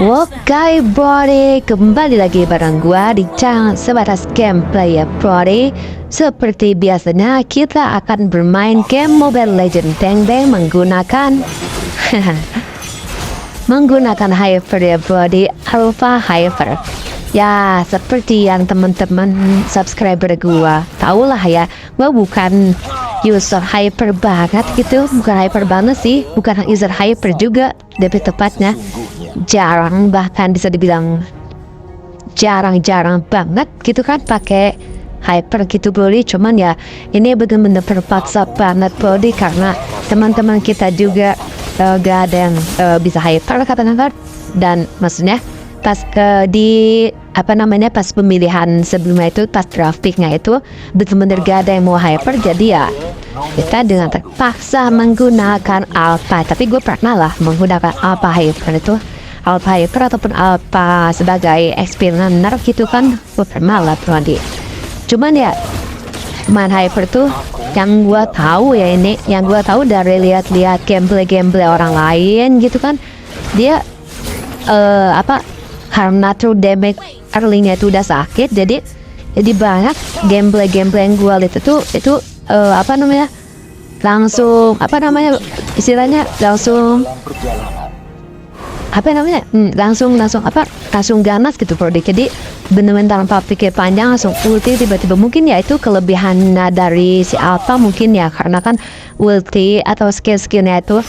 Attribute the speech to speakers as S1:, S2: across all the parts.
S1: Oke Brody, kembali lagi bareng gua di channel Sebatas Gameplay ya Brody. Seperti biasanya kita akan bermain game Mobile Legends Deng Deng menggunakan menggunakan Hyper ya Brody, Alpha Hyper. Ya seperti yang teman-teman subscriber gua tahu lah ya, gua bukan user Hyper banget gitu, bukan Hyper banget sih, bukan user Hyper juga, lebih tepatnya jarang, bahkan bisa dibilang jarang-jarang banget gitu kan pakai Hyper gitu Brody. Cuman ya ini benar-benar terpaksa banget Brody, karena teman-teman kita juga gak ada yang bisa Hyper kata-kata. Dan maksudnya pas pas pemilihan sebelumnya itu, pas draftingnya itu benar-benar gak ada yang mau Hyper, jadi ya kita dengan terpaksa menggunakan Alpha. Tapi gue pernah lah menggunakan Alpha Hyper itu, Alpha Hyper ataupun Alpha sebagai experimenter gitu kan, gue pernah lah Brody. Cuman ya main Hyper tuh yang gue tahu ya, ini yang gue tahu dari lihat-lihat gameplay orang lain gitu kan, dia karena true damage early-nya itu udah sakit, jadi banyak gameplay yang gue lihat itu langsung istilahnya langsung ganas gitu Brody. Jadi benar-benar tanpa pikir panjang langsung ulti tiba-tiba. Mungkin ya itu kelebihan dari si Alpha mungkin ya, karena kan ulti atau skill-skillnya itu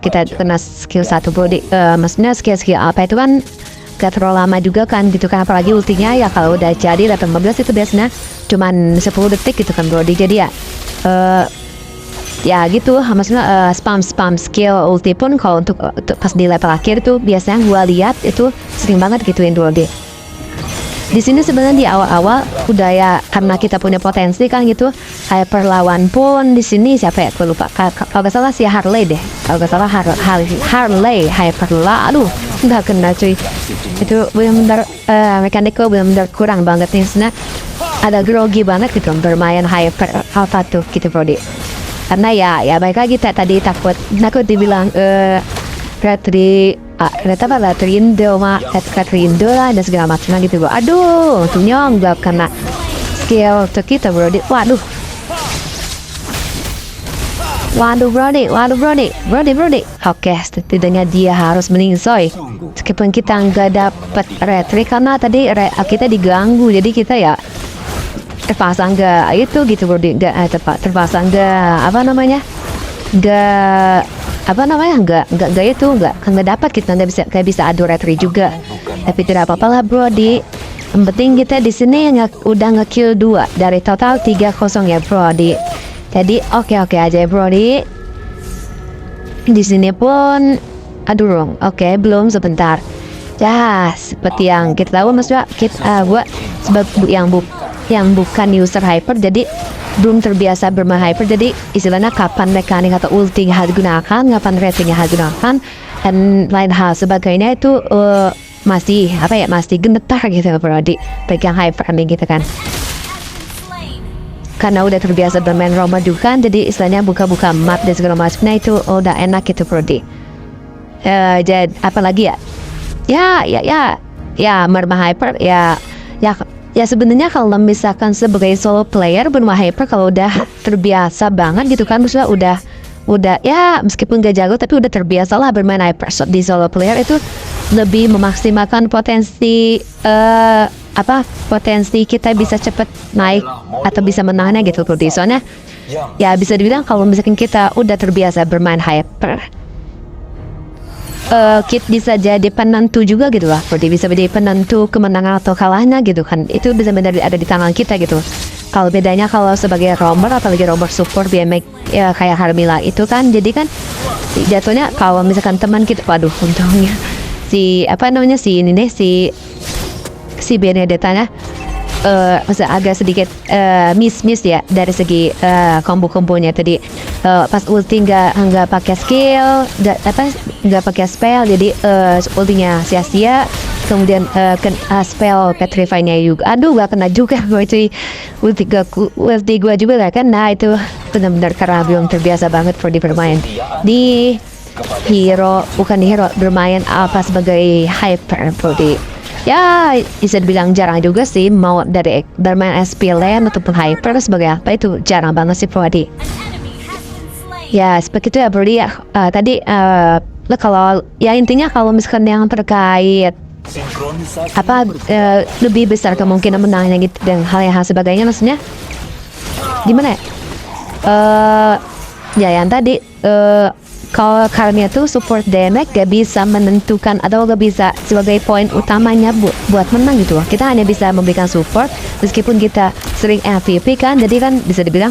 S1: kita kena skill 1 Brody. Maksudnya skill Alpha itu kan gak terlalu lama juga kan gitu kan, apalagi ultinya ya kalau udah jadi level 15 itu biasanya cuman 10 detik gitu kan Brody. Jadi ya gitu, maksudnya spam skill ulti pun kalau untuk pas di level akhir itu biasanya gua lihat itu sering banget gituin Brody. Di sini sebenarnya di awal-awal udah ya, karena kita punya potensi kan gitu. Hyper lawan pun di sini siapa ya, gue lupa. Kalau gak salah si Harley deh. Kalau gak salah Harley Hyper lah. Aduh, nggak kena cuy. Itu benar-benar mekaniknya benar-benar kurang banget nih. Sebenarnya ada grogi banget gitu bermain Hyper Alpha tuh gitu Brody. Karena ya baik lagi tadi takut dibilang Trindo lah dan segala macam gitu bro. Aduh, untungnya nggak kena skill tuh kita Brody. Waduh Brody. Oke, setidaknya dia harus meningsoy. Meskipun kita nggak dapet retri karena tadi kita diganggu, jadi kita ya terpaksa nggak itu gitu Brody. Nggak dapat, kita nggak bisa adu retri juga. Tapi tidak apa-apa lah Brody, yang penting kita di sini udah nge-kill 2 dari total 3-0 ya Brody. Jadi oke aja ya Brody. Di sini pun belum, sebentar ya. Seperti yang kita tahu, maksudnya gua sebagai yang bukan user Hyper, jadi belum terbiasa bermain Hyper. Jadi istilahnya kapan mekanik atau ulti harus gunakan, kapan ratingnya harus gunakan, dan lain hal sebagainya itu masih gemetar gitu Brody pegang Hyper gitu kan, karena udah terbiasa bermain Roma juga kan. Jadi istilahnya buka-buka map dan segala macamnya itu udah enak gitu Brody. Jadi apalagi ya bermain Hyper ya sebenarnya kalau misalkan sebagai solo player bermain Hyper, kalau udah terbiasa banget gitu kan, maksudnya udah ya meskipun gak jago tapi udah terbiasa lah bermain Hyper di solo player, itu lebih memaksimalkan potensi kita bisa cepet naik atau bisa menangnya gitu Brody. Soalnya ya bisa dibilang kalau misalkan kita udah terbiasa bermain Hyper, kita bisa jadi penentu juga gitu lah Brody, bisa jadi penentu kemenangan atau kalahnya gitu kan. Itu bisa benar ada di tangan kita gitu. Kalau bedanya kalau sebagai roamer, apalagi roamer support BMX ya kayak Harmila itu kan, jadi kan jatuhnya kalau misalkan teman kita, waduh untungnya si Benedetta-nya agak sedikit miss ya dari segi combo-kombonya tadi. Pas ulti nggak pakai skill, nggak pakai spell, jadi ultinya sia-sia. Kemudian spell petrify-nya juga, aduh gak kena juga gue cuy. Ulti gue juga gak kena. Itu benar-benar karena belum terbiasa banget di bermain di hero bermain apa sebagai hyper Brody. Ya bisa dibilang jarang juga sih mau dari bermain SP lane ataupun hyper sebagai apa itu jarang banget sih Brody. Ya seperti itu ya Brody ya. Tadi lo kalau ya intinya kalau misalkan yang terkait apa lebih besar kemungkinan menangnya gitu dan hal sebagainya maksudnya gimana ya? Ya yang tadi kalau karena tuh support damage gak bisa menentukan atau gak bisa sebagai poin utamanya buat menang gitu. Kita hanya bisa memberikan support meskipun kita sering MVP kan, jadi kan bisa dibilang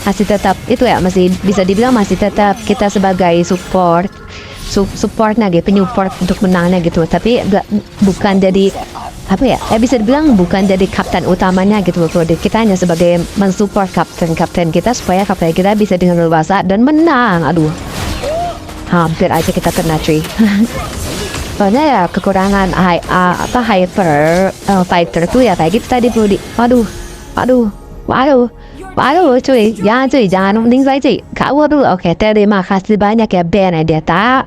S1: masih tetap itu ya, masih bisa dibilang masih tetap kita sebagai supportnya gitu, penyupport untuk menangnya gitu. Tapi bukan jadi apa ya? Bisa dibilang bukan jadi kapten utamanya gitu. Kita hanya sebagai mensupport kapten kita supaya kapten kita bisa dengan leluasa dan menang. Aduh, hampir aja kita kena cuy. Soalnya ya kekurangan hyper fighter tuh ya kayak gitu tadi Brody. Waduh cuy, jangan meninggal cuy. Kabur dulu. Oke, terima kasih banyak ya Benedetta.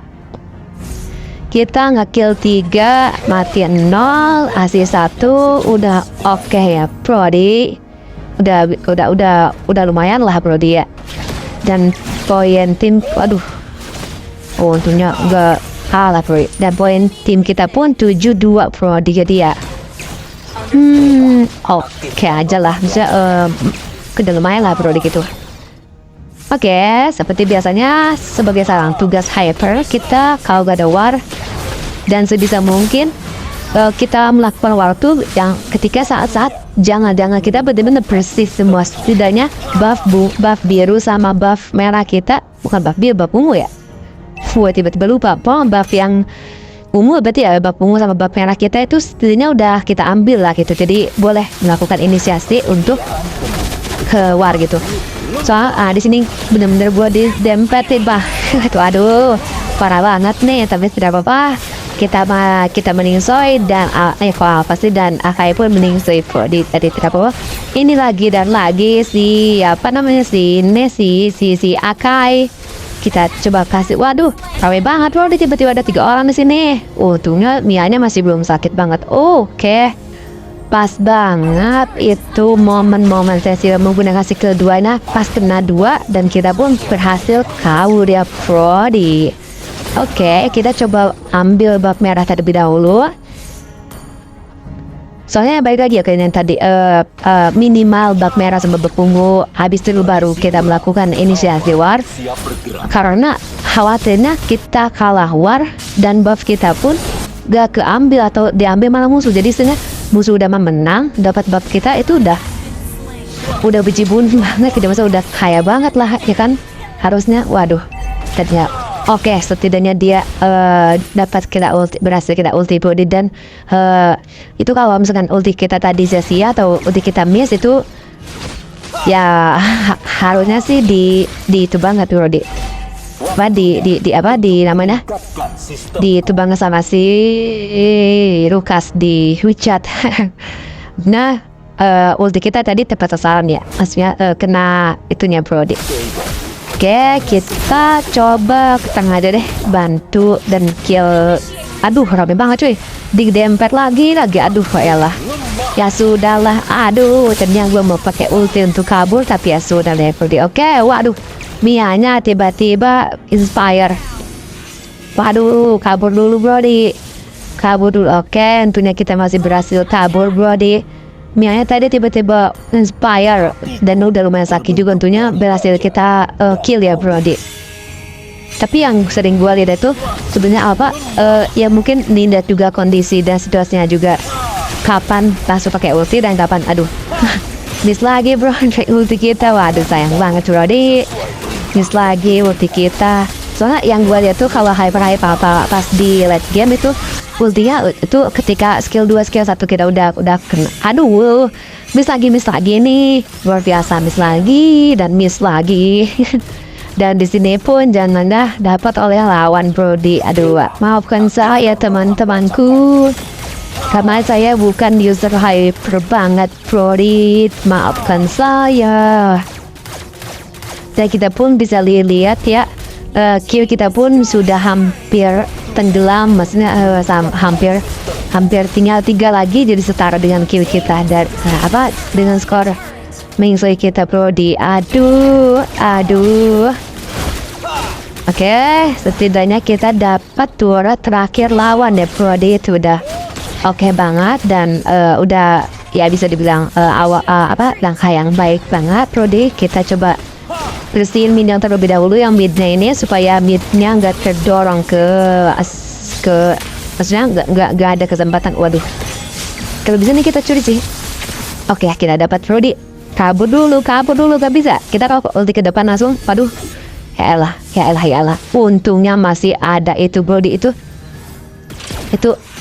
S1: Kita nge-kill 3, mati 0, asih 1, udah oke ya Brody. Udah lumayan lah Brody ya. Dan poin tim, waduh. Oh untungnya enggak kalah Brody. Dan poin tim kita pun 7-2 Brody jadi ya. Oke aja lah. Bisa udah lumayan lah Brody gitu. Oke, seperti biasanya sebagai seorang tugas hyper kita kalau gak ada war dan sebisa mungkin kita melakukan war tuh yang ketika saat-saat jangan kita benar-benar persis semua, setidaknya buff biru sama buff merah kita, bukan buff biru, buff ungu ya. Tiba-tiba lupa. Buff yang ungu berarti ya, buff ungu sama buff merah kita itu setidaknya udah kita ambil lah gitu. Jadi boleh melakukan inisiasi untuk ke war gitu. Soal di sini bener-bener buat didempetin bah. Aduh, parah banget nih. Tapi tidak apa-apa. Kita meningsoi dan pasti dan Akai pun meningsoi di tadi tidak apa-apa. Ini lagi dan lagi si Akai. Kita coba kasih. Waduh, ramai banget bro. Tiba-tiba ada 3 orang di sini. Untungnya Mianya masih belum sakit banget. Oke. Pas banget itu momen-momen sesi menggunakan skill 2 nya pas kena 2 dan kita pun berhasil kabur ya Brody. Oke, kita coba ambil buff merah terlebih dahulu. Soalnya balik lagi ya kayak yang tadi minimal buff merah sama buff ungu, habis itu baru kita melakukan inisiasi war. Karena khawatirnya kita kalah war dan buff kita pun gak keambil atau diambil malah musuh. Jadi sebenarnya musuh udah menang, dapat buff kita itu udah bejibun banget, kita masa udah kaya banget lah ya kan. Harusnya waduh ternyata oke, setidaknya dia dapat kita berhasil kita ulti Brody. Dan itu kalau misalkan ulti kita tadi sia-sia atau ulti kita miss itu ya harusnya sih di itu banget Brody. Di namanya ditebang sama si Lukas di WeChat. Nah ulti kita tadi tepat sasaran ya, maksudnya kena itunya Brody. Oke, kita coba ke tengah aja deh, bantu dan kill. Aduh rame banget cuy, didempet lagi aduh elah. Ya sudahlah, aduh ternyata gue mau pakai ulti untuk kabur tapi ya sudah deh Brody. Oke, waduh Mianya tiba-tiba inspire. Waduh, kabur dulu Brody. Oke, tentunya kita masih berhasil kabur Brody. Mianya tadi tiba-tiba inspire dan udah lumayan sakit juga, tentunya berhasil kita kill ya Brody. Tapi yang sering gue lihat itu sebenarnya apa ya mungkin lihat juga kondisi dan situasinya juga, kapan langsung pakai ulti dan kapan aduh miss lagi bro ulti kita. Waduh sayang banget Brody, miss lagi ulti kita. Soalnya yang gue lihat tuh kalau hyper apa pas di late game itu ultinya itu ketika skill 2 skill 1 kita udah kena. Aduh miss lagi nih, luar biasa, miss lagi dan miss lagi. Dan di sini pun jangan dapat oleh lawan Brody. Aduh maafkan saya teman-temanku, karena saya bukan user hyper banget Brody, maafkan saya. Dan kita pun bisa lihat ya kill kita pun sudah hampir tenggelam, maksudnya hampir tinggal 3 lagi jadi setara dengan kill kita dan dengan skor main soy kita Brody. Aduh. Oke, setidaknya kita dapat turret terakhir lawan ya Brody, itu udah oke banget dan udah ya bisa dibilang langkah yang baik banget Brody. Kita coba bersihin minion terlebih dahulu yang midnya ini supaya midnya nggak terdorong ke maksudnya nggak ada kesempatan. Waduh, kalau bisa nih kita curi sih. Oke, kita dapat Brody. Kabur dulu gak bisa. Kita kalau ulti ke depan langsung. Waduh, ya elah. Untungnya masih ada itu Brody itu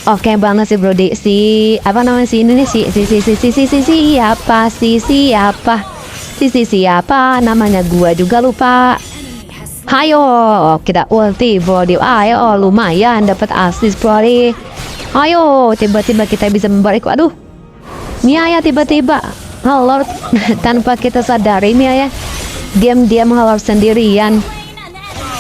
S1: oke banget sih Brody. Siapa namanya, gua juga lupa. Hayo kita ulti Brody. Ayo, lumayan dapat assist Brody. Ayo, tiba-tiba kita bisa membalik. Aduh, Mia ya tiba-tiba ngelor tanpa kita sadari. Mia ya diam-diam ngelor sendirian.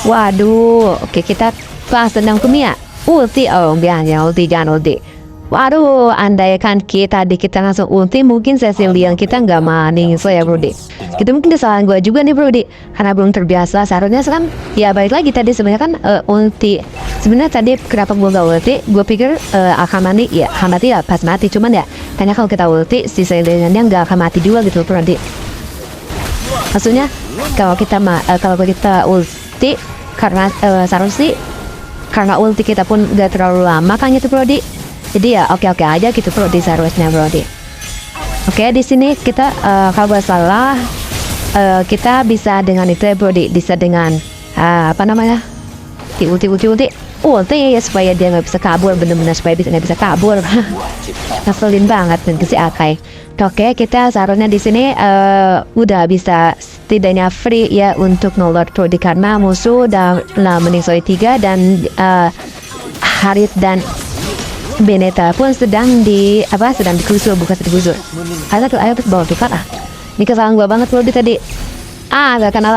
S1: Waduh, oke kita pas tendang ke Mia. Ulti, jangan ulti. Waduh, andaikan kita langsung ulti, mungkin Cecilian kita nggak maning ya Brody. Kita mungkin kesalahan gue juga nih Brody, karena belum terbiasa. Seharusnya kan ya balik lagi tadi sebenarnya kan ulti. Sebenarnya tadi kenapa gue nggak ulti? Gue pikir akan mati ya, pas mati. Cuman ya, karena kalau kita ulti, si Ceciliannya nggak akan mati juga gitu Brody. Maksudnya kalau kita ulti karena seharusnya karena ulti kita pun gak terlalu lama kan gitu Brody. Jadi ya oke aja gitu Brody seharusnya Brody. Oke, di sini kita kalau gak salah kita bisa dengan itu ya Brody, bisa dengan ulti ya supaya dia nggak bisa kabur, bener-bener supaya nggak bisa kabur. Ngeselin banget dan si Akai. Oke, kita seharusnya di sini udah bisa setidaknya free ya untuk ngelord Brody karena musuh udah mending soy 3 dan Harit dan Beneta pun sedang digusur. Ayo bawa tukar ini kesalahan gua banget Brody tadi. Gak kenal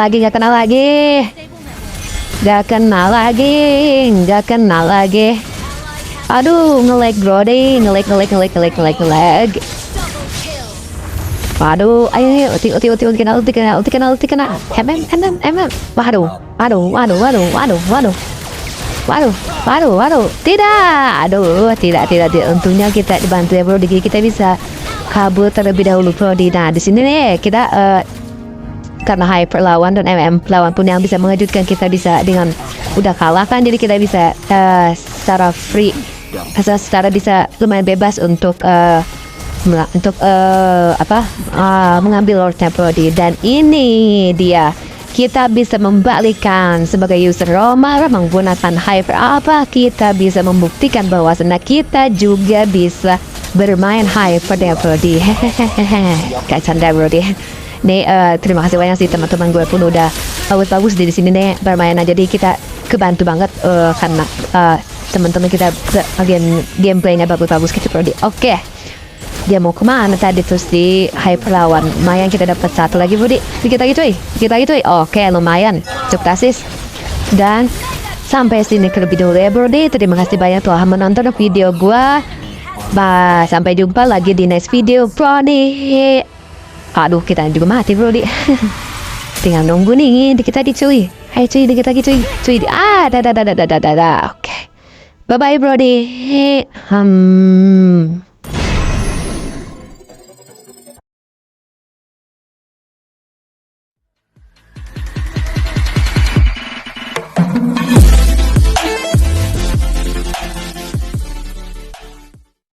S1: lagi. Aduh, nge-lag Brody, nge-lag. Waduh, ayo ulti kena. Waduh. Tidak. Untungnya kita dibantu ya Brody. Kita bisa kabur terlebih dahulu Brody. Nah, di sini nih kita karena hyper lawan dan lawan pun yang bisa mengejutkan kita bisa dengan udah kalah kan, jadi kita bisa secara free, secara bisa lumayan bebas untuk mengambil Lordnya Brody. Dan ini dia, kita bisa membalikkan sebagai user Roma menggunakan hyper kita bisa membuktikan bahwa kita juga bisa bermain hyper ya Brody. Gak canda Brody. Nih terima kasih banyak sih teman-teman gue pun udah bagus di sini nih bermain aja. Jadi kita kebantu banget karena teman-teman kita gameplaynya bagus gitu Brody. Oke. Dia mau kemana tadi terus di hyper lawan. Lumayan kita dapat satu lagi Brody. Dikit lagi cuy. Oke, lumayan. Cukup assist. Dan sampai sini terlebih dahulu ya Brody. Terima kasih banyak telah menonton video gue. Sampai jumpa lagi di next video Brody. Aduh, kita juga mati Brody. Tinggal nunggu nih dikit lagi cuy. Hai cuy, dikit lagi cuy. Oke. Bye bye Brody.